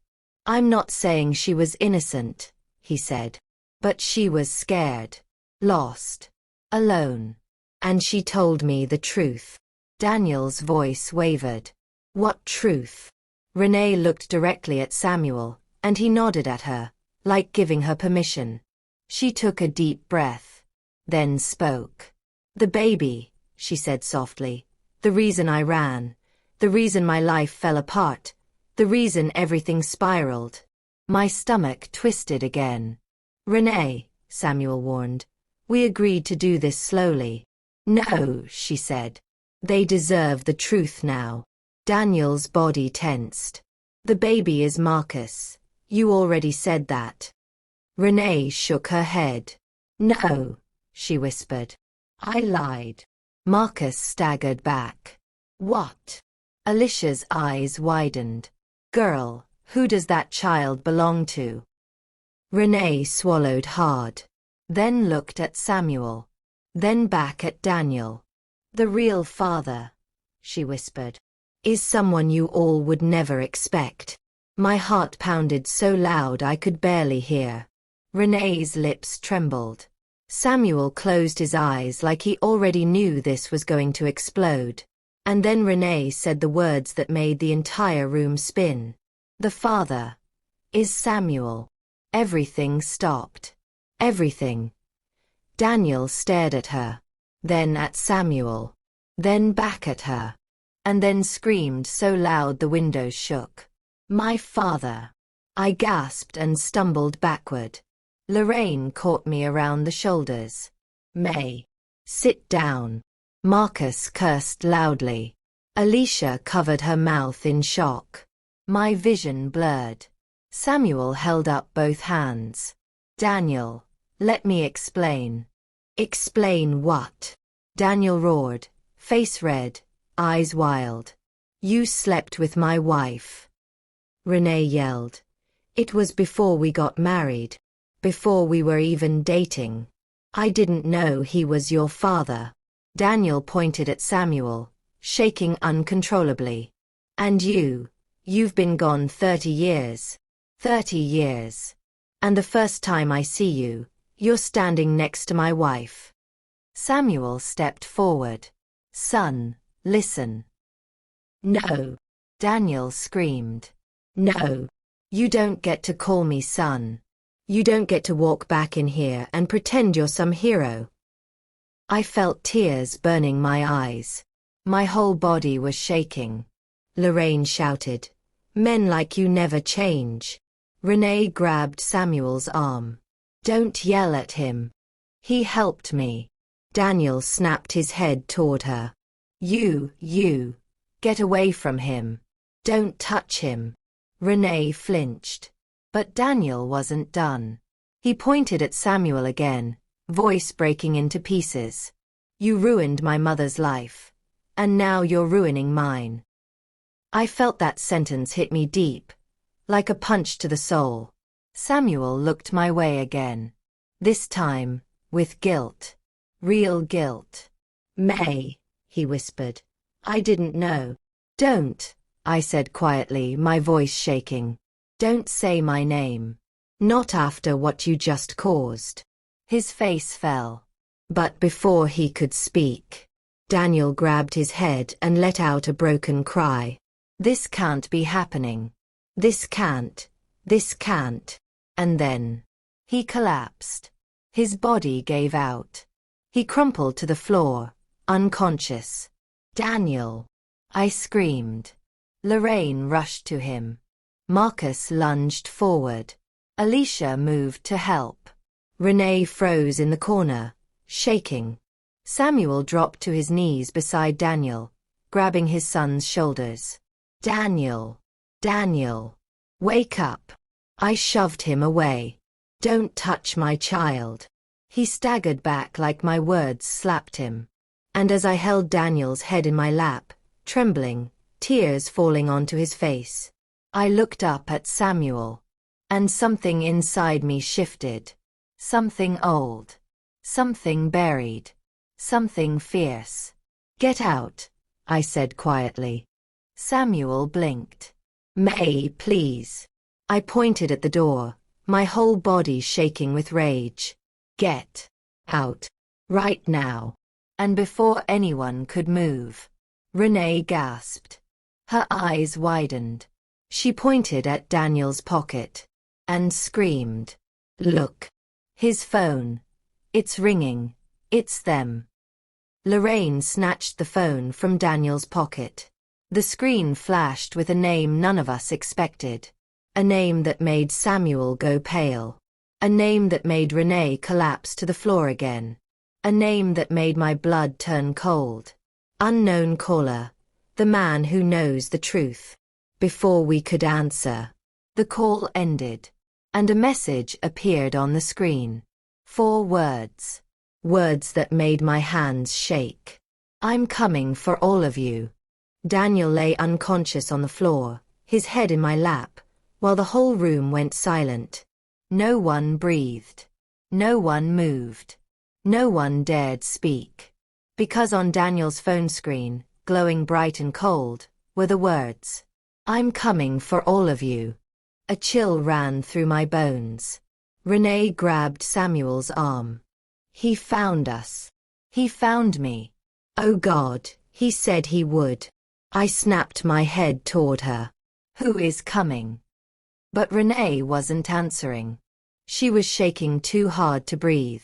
I'm not saying she was innocent, he said. But she was scared. Lost. Alone. And she told me the truth. Daniel's voice wavered. What truth? Renee looked directly at Samuel, and he nodded at her, like giving her permission. She took a deep breath. Then spoke. The baby, she said softly. The reason I ran. The reason my life fell apart. The reason everything spiraled. My stomach twisted again. Renee, Samuel warned. We agreed to do this slowly. No, she said. They deserve the truth now. Daniel's body tensed. The baby is Marcus. You already said that. Renee shook her head. No, she whispered. I lied. Marcus staggered back. What? Alicia's eyes widened. Girl, who does that child belong to? Renee swallowed hard. Then looked at Samuel. Then back at Daniel. The real father, she whispered, is someone you all would never expect. My heart pounded so loud I could barely hear. Renee's lips trembled. Samuel closed his eyes like he already knew this was going to explode. And then Renee said the words that made the entire room spin. The father is Samuel. Everything stopped. Everything. Daniel stared at her. Then at Samuel. Then back at her. And then screamed so loud the windows shook. My father. I gasped and stumbled backward. Lorraine caught me around the shoulders. May. Sit down. Marcus cursed loudly. Alicia covered her mouth in shock. My vision blurred. Samuel held up both hands. Daniel, let me explain. Explain what? Daniel roared, face red, eyes wild. You slept with my wife. Renee yelled. It was before we got married. Before we were even dating. I didn't know he was your father. Daniel pointed at Samuel, shaking uncontrollably. And you've been gone 30 years. 30 years. And the first time I see you, you're standing next to my wife. Samuel stepped forward. Son, listen. No. Daniel screamed. No. You don't get to call me son. You don't get to walk back in here and pretend you're some hero. I felt tears burning my eyes. My whole body was shaking. Lorraine shouted, Men like you never change. Renee grabbed Samuel's arm. Don't yell at him. He helped me. Daniel snapped his head toward her. You, get away from him. Don't touch him. Renee flinched. But Daniel wasn't done. He pointed at Samuel again, voice breaking into pieces. You ruined my mother's life. And now you're ruining mine. I felt that sentence hit me deep, like a punch to the soul. Samuel looked my way again. This time, with guilt. Real guilt. May, he whispered. I didn't know. Don't, I said quietly, my voice shaking. Don't say my name. Not after what you just caused. His face fell. But before he could speak, Daniel grabbed his head and let out a broken cry. This can't be happening. This can't. And then he collapsed. His body gave out. He crumpled to the floor, unconscious. Daniel! I screamed. Lorraine rushed to him. Marcus lunged forward. Alicia moved to help. Renee froze in the corner, shaking. Samuel dropped to his knees beside Daniel, grabbing his son's shoulders. Daniel! Wake up! I shoved him away. Don't touch my child. He staggered back like my words slapped him. And as I held Daniel's head in my lap, trembling, tears falling onto his face, I looked up at Samuel. And something inside me shifted. Something old. Something buried. Something fierce. Get out, I said quietly. Samuel blinked. May, please. I pointed at the door, my whole body shaking with rage. Get out. Right now. And before anyone could move, Renee gasped. Her eyes widened. She pointed at Daniel's pocket and screamed. Look. His phone. It's ringing. It's them. Lorraine snatched the phone from Daniel's pocket. The screen flashed with a name none of us expected. A name that made Samuel go pale. A name that made Renee collapse to the floor again. A name that made my blood turn cold. Unknown caller. The man who knows the truth. Before we could answer, the call ended, and a message appeared on the screen. 4 words. Words that made my hands shake. I'm coming for all of you. Daniel lay unconscious on the floor, his head in my lap, while the whole room went silent. No one breathed. No one moved. No one dared speak. Because on Daniel's phone screen, glowing bright and cold, were the words, I'm coming for all of you. A chill ran through my bones. Renee grabbed Samuel's arm. He found us. He found me. Oh God, he said he would. I snapped my head toward her. Who is coming? But Renee wasn't answering. She was shaking too hard to breathe.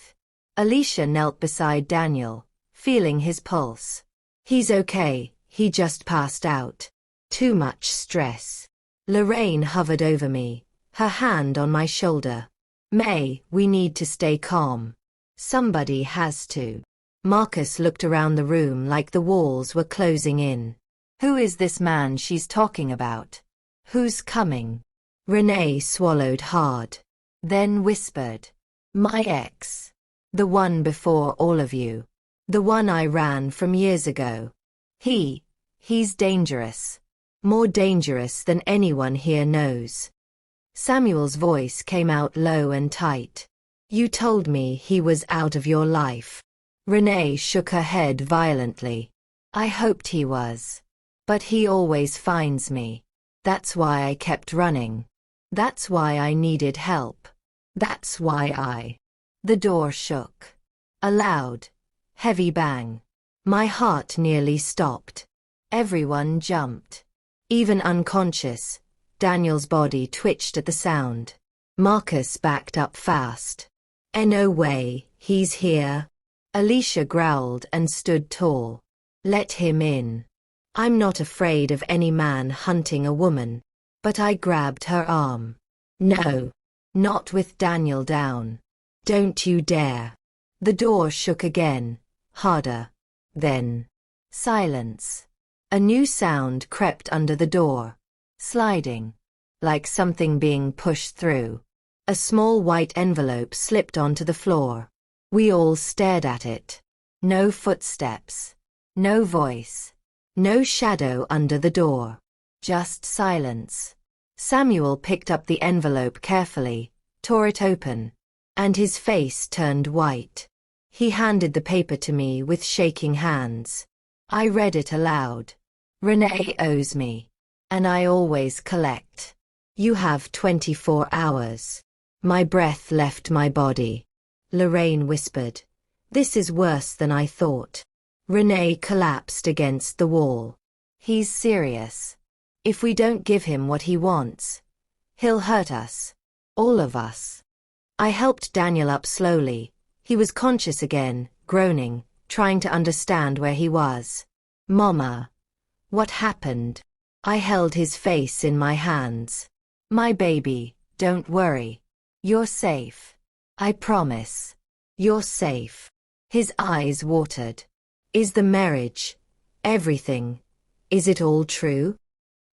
Alicia knelt beside Daniel, feeling his pulse. He's okay, he just passed out. Too much stress. Lorraine hovered over me, her hand on my shoulder. May, we need to stay calm. Somebody has to. Marcus looked around the room like the walls were closing in. Who is this man she's talking about? Who's coming? Renee swallowed hard. Then whispered. My ex. The one before all of you. The one I ran from years ago. He's dangerous. More dangerous than anyone here knows. Samuel's voice came out low and tight. You told me he was out of your life. Renee shook her head violently. I hoped he was. But he always finds me. That's why I kept running. That's why I needed help. That's why The door shook. A loud, heavy bang. My heart nearly stopped. Everyone jumped. Even unconscious, Daniel's body twitched at the sound. Marcus backed up fast. No way, he's here. Alicia growled and stood tall. Let him in. I'm not afraid of any man hunting a woman. But I grabbed her arm. No. Not with Daniel down. Don't you dare. The door shook again, harder. Then, silence. A new sound crept under the door. Sliding. Like something being pushed through. A small white envelope slipped onto the floor. We all stared at it. No footsteps. No voice. No shadow under the door. Just silence. Samuel picked up the envelope carefully, tore it open, and his face turned white. He handed the paper to me with shaking hands. I read it aloud. Renee owes me. And I always collect. You have 24 hours. My breath left my body. Lorraine whispered. This is worse than I thought. Renee collapsed against the wall. He's serious. If we don't give him what he wants, he'll hurt us. All of us. I helped Daniel up slowly. He was conscious again, groaning, trying to understand where he was. Mama. What happened? I held his face in my hands. My baby, don't worry. You're safe. I promise. You're safe. His eyes watered. Is the marriage, everything, is it all true?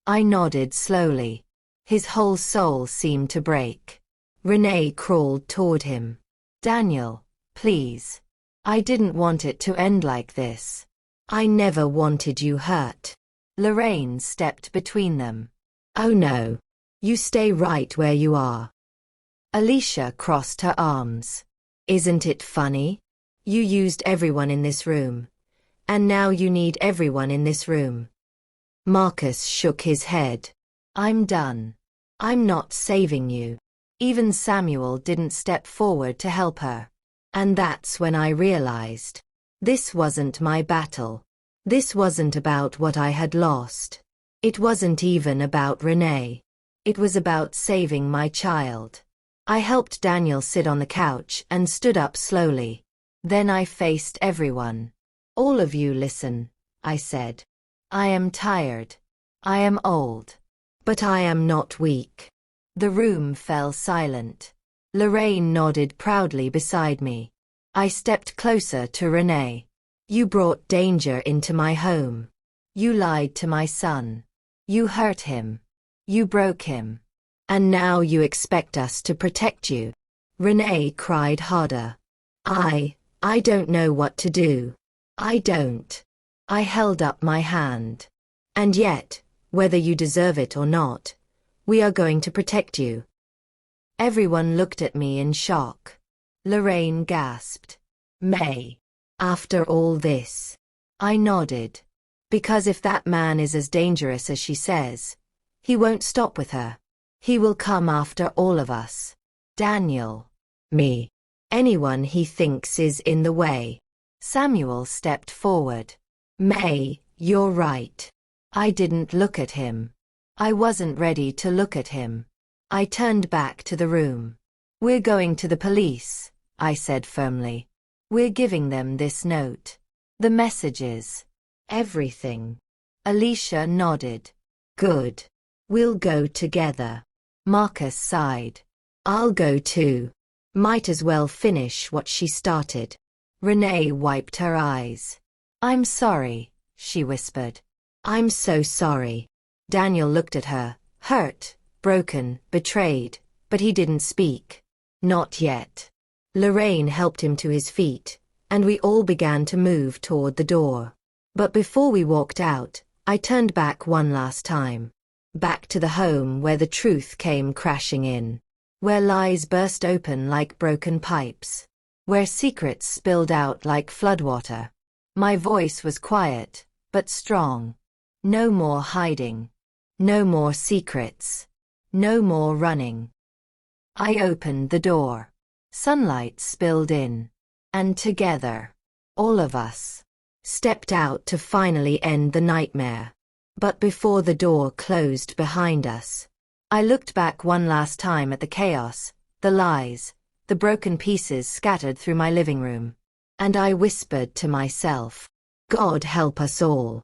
I nodded slowly. His whole soul seemed to break. Renee crawled toward him. Daniel, please. I didn't want it to end like this. I never wanted you hurt. Lorraine stepped between them. Oh no. You stay right where you are. Alicia crossed her arms. Isn't it funny? You used everyone in this room. And now you need everyone in this room. Marcus shook his head. I'm done. I'm not saving you. Even Samuel didn't step forward to help her. And that's when I realized. This wasn't my battle. This wasn't about what I had lost. It wasn't even about Renee. It was about saving my child. I helped Daniel sit on the couch and stood up slowly. Then I faced everyone. All of you listen, I said. I am tired. I am old. But I am not weak. The room fell silent. Lorraine nodded proudly beside me. I stepped closer to Renee. You brought danger into my home. You lied to my son. You hurt him. You broke him. And now you expect us to protect you. Renee cried harder. I don't know what to do. I don't. I held up my hand. And yet, whether you deserve it or not, we are going to protect you. Everyone looked at me in shock. Lorraine gasped. May. After all this. I nodded. Because if that man is as dangerous as she says, he won't stop with her. He will come after all of us. Daniel. Me. Anyone he thinks is in the way. Samuel stepped forward. May, you're right. I didn't look at him. I wasn't ready to look at him. I turned back to the room. We're going to the police, I said firmly. We're giving them this note. The messages. Everything. Alicia nodded. Good. We'll go together. Marcus sighed. I'll go too. Might as well finish what she started. Renee wiped her eyes. I'm sorry, she whispered. I'm so sorry. Daniel looked at her, hurt, broken, betrayed, but he didn't speak. Not yet. Lorraine helped him to his feet, and we all began to move toward the door. But before we walked out, I turned back one last time. Back to the home where the truth came crashing in. Where lies burst open like broken pipes. Where secrets spilled out like floodwater. My voice was quiet, but strong. No more hiding. No more secrets. No more running. I opened the door. Sunlight spilled in. And together, all of us, stepped out to finally end the nightmare. But before the door closed behind us, I looked back one last time at the chaos, the lies, the broken pieces scattered through my living room. And I whispered to myself, God help us all.